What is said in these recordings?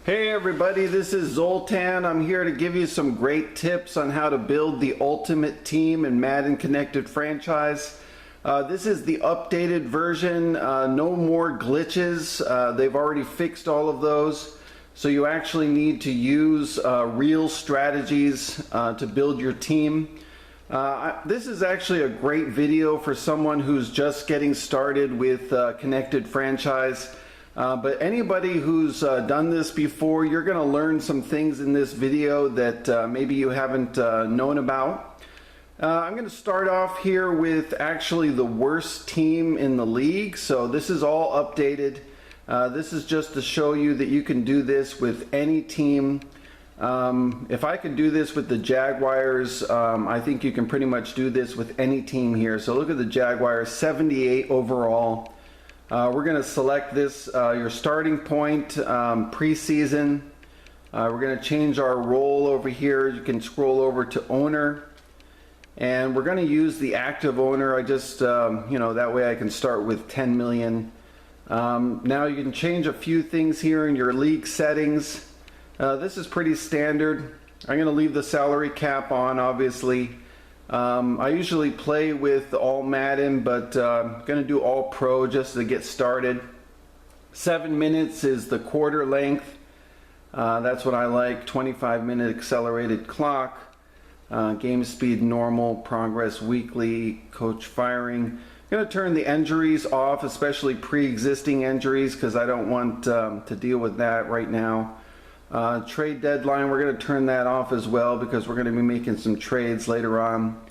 Hey everybody, this is Zoltan. I'm here to give you some great tips on how to build the ultimate team in Madden Connected Franchise. This is the updated version, no more glitches. They've already fixed all of those. So you actually need to use real strategies to build your team. This is actually a great video for someone who's just getting started with Connected Franchise. But anybody who's done this before, you're going to learn some things in this video that maybe you haven't known about. I'm going to start off here with actually the worst team in the league. So this is all updated. This is just to show you that you can do this with any team. If I could do this with the Jaguars, I think you can pretty much do this with any team here. So look at the Jaguars, 78 overall. We're going to select this, your starting point, preseason. We're going to change our role over here. You can scroll over to owner. And we're going to use the active owner. I just, that way I can start with 10 million. Now you can change a few things here in your league settings. This is pretty standard. I'm going to leave the salary cap on, obviously. I usually play with all Madden, but I'm going to do all pro just to get started. 7 minutes is the quarter length. That's what I like. 25-minute accelerated clock. Game speed normal. Progress weekly. Coach firing. I'm going to turn the injuries off, especially pre-existing injuries, because I don't want to deal with that right now. Trade deadline, we're going to turn that off as well because we're going to be making some trades later on.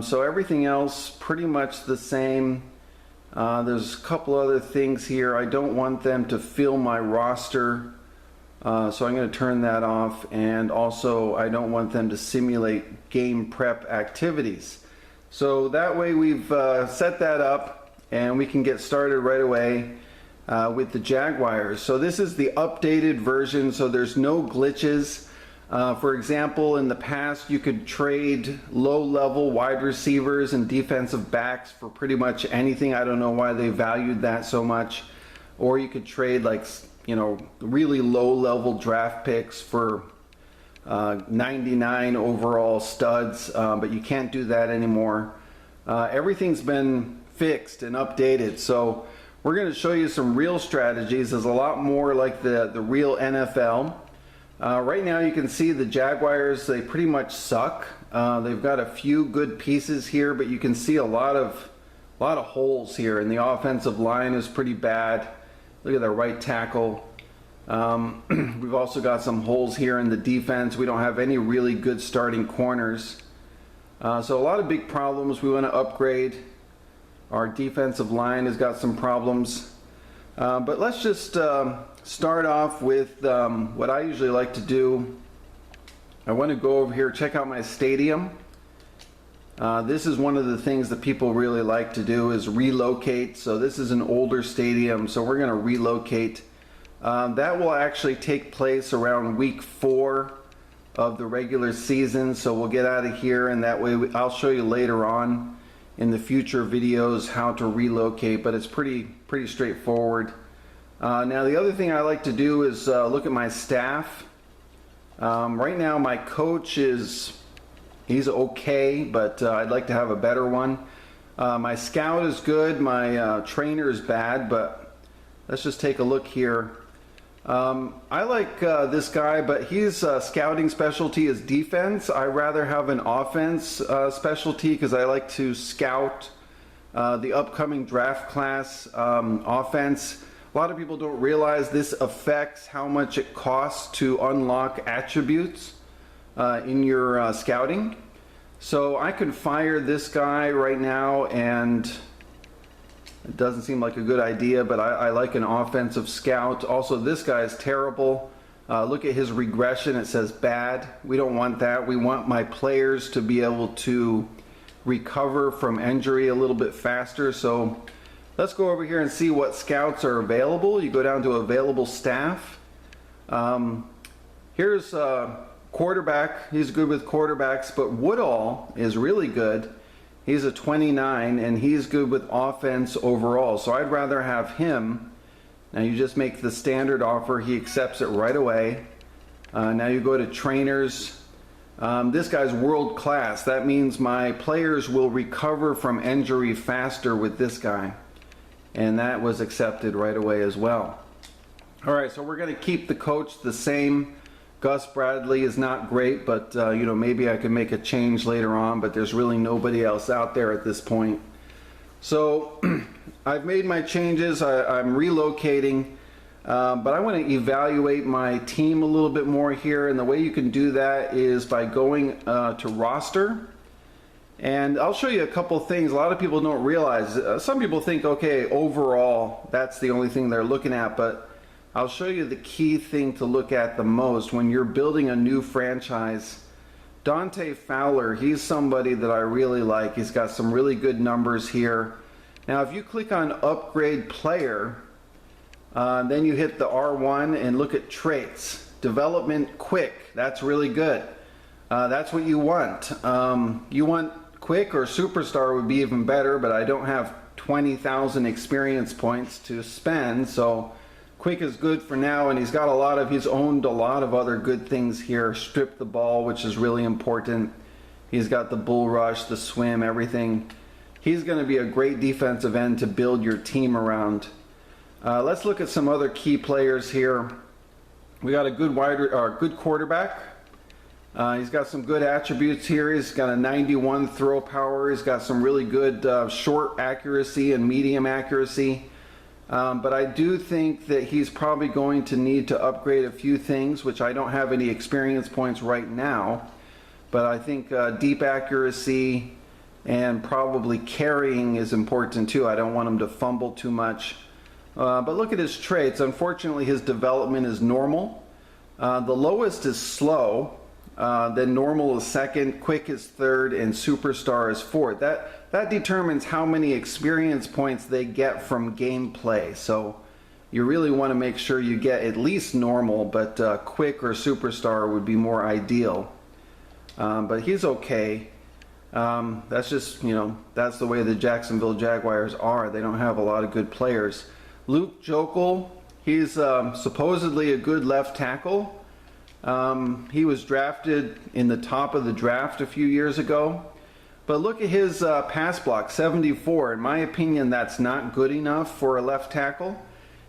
So everything else pretty much the same. There's a couple other things here. I don't want them to fill my roster, so I'm going to turn that off. And also I don't want them to simulate game prep activities. So that way we've set that up and we can get started right away. With the Jaguars. So this is the updated version, so there's no glitches. For example, in the past you could trade low-level wide receivers and defensive backs for pretty much anything. I don't know why they valued that so much. Or you could trade really low-level draft picks for 99 overall studs, but you can't do that anymore. Everything's been fixed and updated, so we're going to show you some real strategies. There's a lot more like the real NFL. Right now you can see the Jaguars, they pretty much suck. They've got a few good pieces here, but you can see a lot of holes here, and the offensive line is pretty bad. Look at their right tackle. We've also got some holes here in the defense. We don't have any really good starting corners. So a lot of big problems. We want to upgrade. Our defensive line has got some problems. But let's just start off with what I usually like to do. I want to go over here, check out my stadium. This is one of the things that people really like to do is relocate. So this is an older stadium, so we're going to relocate. That will actually take place around week 4 of the regular season. So we'll get out of here, and that way I'll show you later on in the future videos how to relocate, but it's pretty straightforward. Now the other thing I like to do is look at my staff. Right now my coach he's okay, but I'd like to have a better one. My scout is good, my trainer is bad, but let's just take a look here. I like this guy, but his scouting specialty is defense. I rather have an offense specialty because I like to scout the upcoming draft class offense. A lot of people don't realize this affects how much it costs to unlock attributes in your scouting. So I could fire this guy right now, and it doesn't seem like a good idea, but I like an offensive scout. Also, this guy is terrible. Look at his regression. It says bad. We don't want that. We want my players to be able to recover from injury a little bit faster. So let's go over here and see what scouts are available. You go down to available staff. Here's quarterback. He's good with quarterbacks, but Woodall is really good. He's a 29, and he's good with offense overall. So I'd rather have him Now you just make the standard offer. He accepts it right away. Now you go to trainers. This guy's world class. That means my players will recover from injury faster with this guy. And that was accepted right away as well. All right, so we're going to keep the coach the same. Gus Bradley is not great, but you know, maybe I can make a change later on, but there's really nobody else out there at this point. So I've made my changes. I'm relocating, but I want to evaluate my team a little bit more here, and the way you can do that is by going to roster. And I'll show you a couple things a lot of people don't realize. Some people think, okay, overall, that's the only thing they're looking at, but I'll show you the key thing to look at the most when you're building a new franchise. Dante Fowler, he's somebody that I really like. He's got some really good numbers here. Now, if you click on Upgrade Player, then you hit the R1 and look at Traits. Development Quick, that's really good. That's what you want. You want Quick or Superstar would be even better, but I don't have 20,000 experience points to spend, so Quick is good for now, and he's owned a lot of other good things here. Strip the ball, which is really important. He's got the bull rush, the swim, everything. He's going to be a great defensive end to build your team around. Let's look at some other key players here. We got a good quarterback. He's got some good attributes here. He's got a 91 throw power. He's got some really good short accuracy and medium accuracy. But I do think that he's probably going to need to upgrade a few things, which I don't have any experience points right now. But I think deep accuracy and probably carrying is important too. I don't want him to fumble too much. But look at his traits. Unfortunately, his development is normal. The lowest is slow. Then normal is second, quick is third, and superstar is fourth. That determines how many experience points they get from gameplay. So you really want to make sure you get at least normal, but quick or superstar would be more ideal. But he's okay. That's just, you know, that's the way the Jacksonville Jaguars are. They don't have a lot of good players. Luke Joeckel, he's supposedly a good left tackle. He was drafted in the top of the draft a few years ago. But look at his pass block, 74. In my opinion, that's not good enough for a left tackle.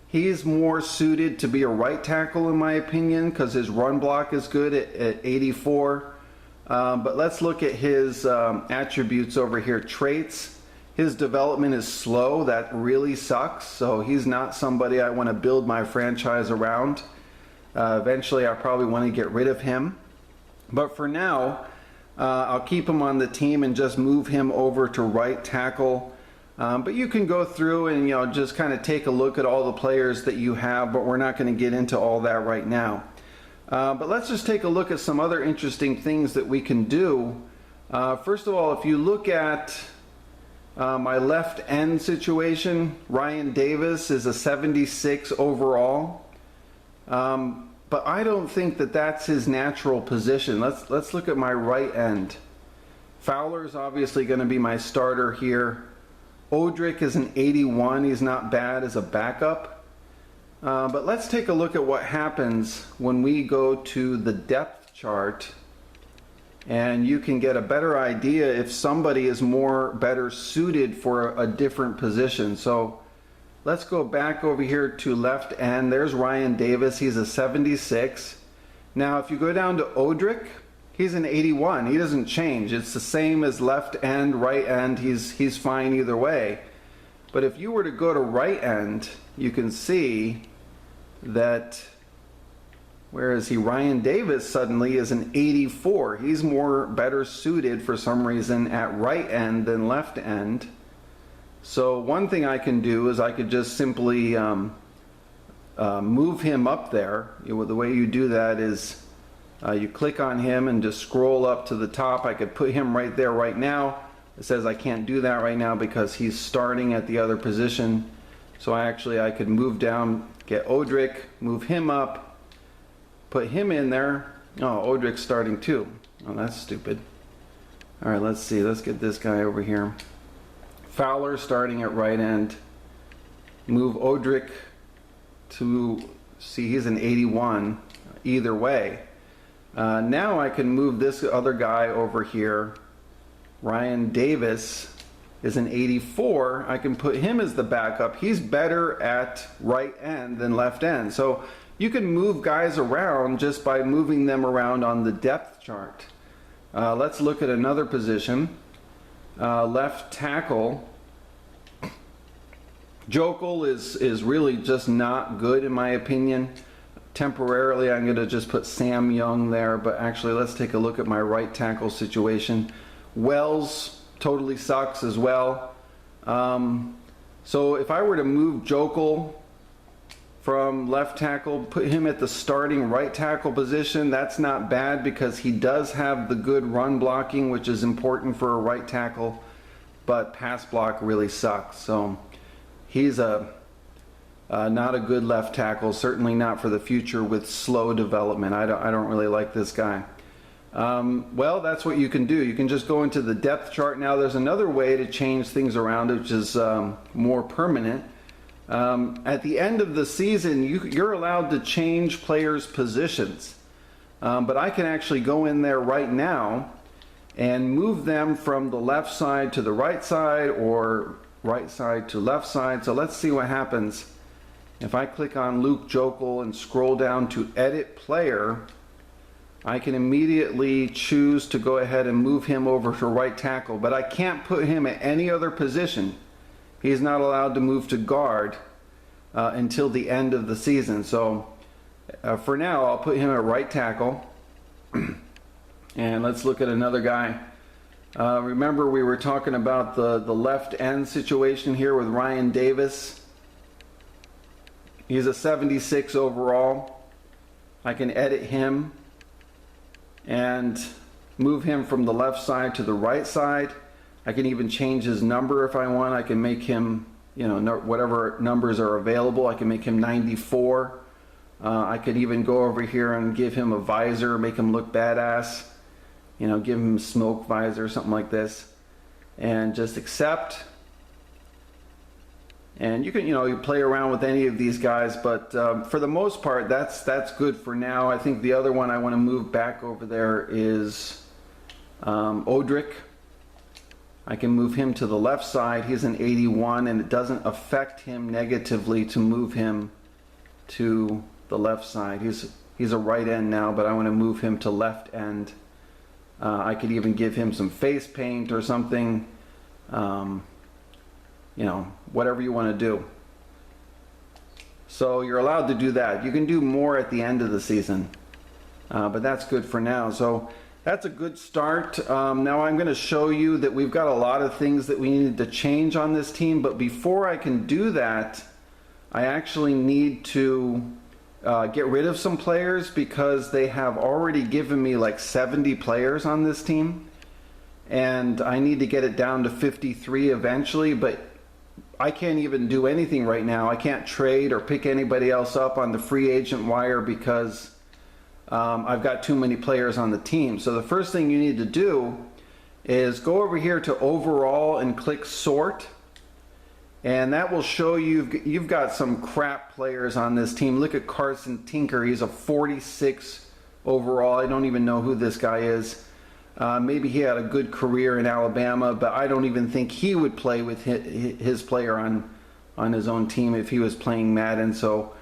He's more suited to be a right tackle, in my opinion, because his run block is good at 84. But let's look at his attributes over here. Traits. His development is slow. That really sucks. So he's not somebody I want to build my franchise around. Eventually, I probably want to get rid of him. But for now, I'll keep him on the team and just move him over to right tackle. But you can go through and, you know, just kind of take a look at all the players that you have, but we're not going to get into all that right now. But let's just take a look at some other interesting things that we can do. First of all, if you look at my left end situation, Ryan Davis is a 76 overall. But I don't think that that's his natural position. Let's look at my right end. Fowler's obviously going to be my starter here. Odrick is an 81. He's not bad as a backup. But let's take a look at what happens when we go to the depth chart, and you can get a better idea if somebody is better suited for a different position. So let's go back over here to left end. There's Ryan Davis. He's a 76. Now, if you go down to Odrick, he's an 81. He doesn't change. It's the same as left end, right end. He's fine either way. But if you were to go to right end, you can see that, where is he? Ryan Davis suddenly is an 84. He's better suited for some reason at right end than left end. So one thing I can do is I could just simply move him up there. The way you do that is you click on him and just scroll up to the top. I could put him right there right now. It says I can't do that right now because he's starting at the other position. So I could move down, get Odrick, move him up, put him in there. Oh, Odrick's starting too. Oh, that's stupid. All right, let's see. Let's get this guy over here. Fowler starting at right end. Move Odrick to see he's an 81 either way. Now I can move this other guy over here. Ryan Davis is an 84. I can put him as the backup. He's better at right end than left end. So you can move guys around just by moving them around on the depth chart. Let's look at another position. Left tackle. Jokel is really just not good in my opinion. Temporarily I'm going to just put Sam Young there, but actually let's take a look at my right tackle situation. Wells totally sucks as well. So if I were to move Jokel from left tackle, put him at the starting right tackle position, that's not bad because he does have the good run blocking, which is important for a right tackle, but pass block really sucks. So he's not a good left tackle, certainly not for the future with slow development. I don't really like this guy. Well, that's what you can do. You can just go into the depth chart. Now there's another way to change things around, which is more permanent. At the end of the season, you're allowed to change players' positions. But I can actually go in there right now and move them from the left side to the right side or right side to left side. So let's see what happens. If I click on Luke Jokel and scroll down to edit player, I can immediately choose to go ahead and move him over to right tackle, but I can't put him at any other position. He's not allowed to move to guard until the end of the season. So for now, I'll put him at right tackle. And let's look at another guy. Remember we were talking about the left end situation here with Ryan Davis. He's a 76 overall. I can edit him and move him from the left side to the right side. I can even change his number if I want. I can make him, whatever numbers are available. I can make him 94. I could even go over here and give him a visor, make him look badass. Give him a smoke visor, something like this. And just accept. And you can, you play around with any of these guys, but for the most part, that's good for now. I think the other one I want to move back over there is Odrick. I can move him to the left side. He's an 81, and it doesn't affect him negatively to move him to the left side. He's a right end now, but I want to move him to left end. I could even give him some face paint or something. Whatever you want to do. So you're allowed to do that. You can do more at the end of the season, but that's good for now. So that's a good start. Now I'm going to show you that we've got a lot of things that we need to change on this team, but before I can do that, I actually need to get rid of some players because they have already given me like 70 players on this team, and I need to get it down to 53 eventually, but I can't even do anything right now. I can't trade or pick anybody else up on the free agent wire because I've got too many players on the team. So the first thing you need to do is go over here to overall and click sort, and that will show you've got some crap players on this team. Look at Carson Tinker. He's a 46 overall. I don't even know who this guy is. Maybe he had a good career in Alabama, but I don't even think he would play with his player on his own team if he was playing Madden. So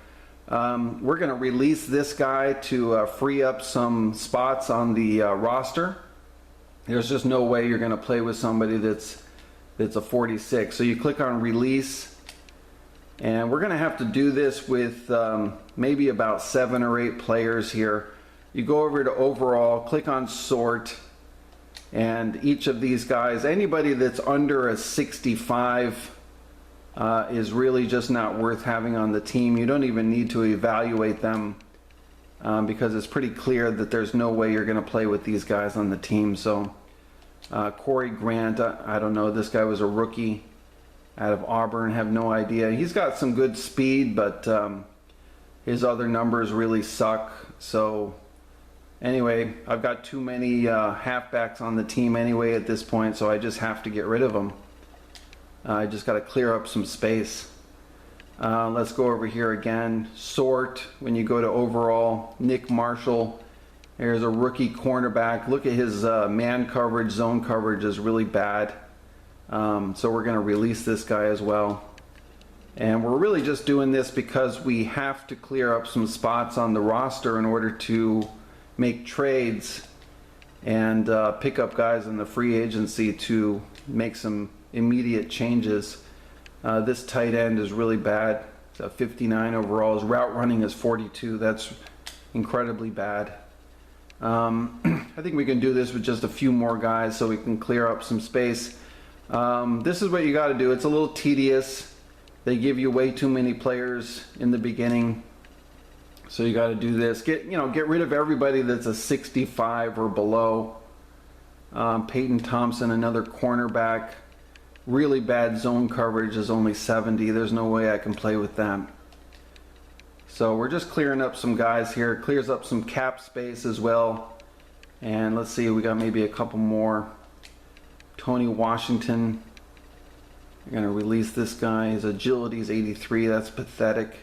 we're going to release this guy to free up some spots on the roster. There's just no way you're going to play with somebody that's a 46. So you click on release, and we're going to have to do this with maybe about 7 or 8 players here. You go over to overall, click on sort, and each of these guys, anybody that's under a 65 is really just not worth having on the team. You don't even need to evaluate them because it's pretty clear that there's no way you're going to play with these guys on the team. So Corey Grant, I don't know, this guy was a rookie out of Auburn, have no idea. He's got some good speed, but his other numbers really suck. So anyway, I've got too many halfbacks on the team anyway at this point, so I just have to get rid of them. I just got to clear up some space. Let's go over here again. Sort, when you go to overall, Nick Marshall. There's a rookie cornerback. Look at his man coverage, zone coverage is really bad. So we're going to release this guy as well. And we're really just doing this because we have to clear up some spots on the roster in order to make trades and pick up guys in the free agency to make some immediate changes. This tight end is really bad. It's a 59 overall. His route running is 42. That's incredibly bad. I think we can do this with just a few more guys so we can clear up some space. This is what you got to do. It's a little tedious. They give you way too many players in the beginning, so you got to do this. Get rid of everybody that's a 65 or below. Peyton Thompson, another cornerback, really bad zone coverage, is only 70. There's no way I can play with them. So we're just clearing up some guys here. Clears up some cap space as well. And let's see, we got maybe a couple more. Tony Washington. We're going to release this guy. His agility is 83. That's pathetic.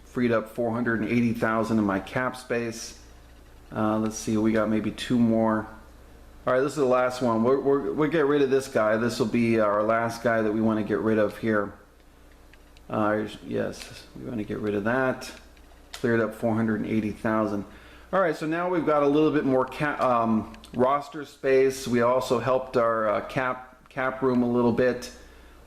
Freed up 480,000 in my cap space. Let's see, we got maybe two more. All right, this is the last one. We'll get rid of this guy. This will be our last guy that we want to get rid of here. Yes, we want to get rid of that. Cleared up 480,000. All right, so now we've got a little bit more roster space. We also helped our cap room a little bit.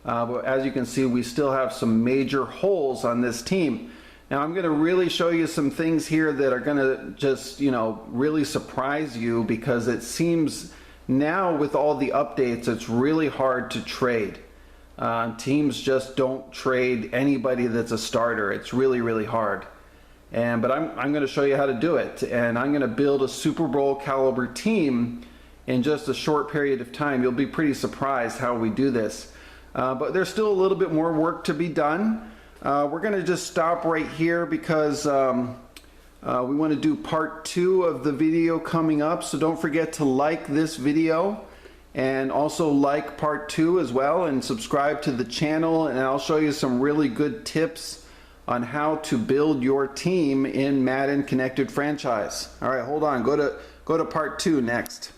But as you can see, we still have some major holes on this team. Now I'm going to really show you some things here that are going to just, really surprise you, because it seems now with all the updates, it's really hard to trade. Teams just don't trade anybody that's a starter. It's really, really hard. But I'm going to show you how to do it, and I'm going to build a Super Bowl caliber team in just a short period of time. You'll be pretty surprised how we do this. But there's still a little bit more work to be done. We're going to just stop right here because we want to do part 2 of the video coming up. So don't forget to like this video and also like part 2 as well, and subscribe to the channel, and I'll show you some really good tips on how to build your team in Madden Connected Franchise. All right, hold on. Go to part 2 next.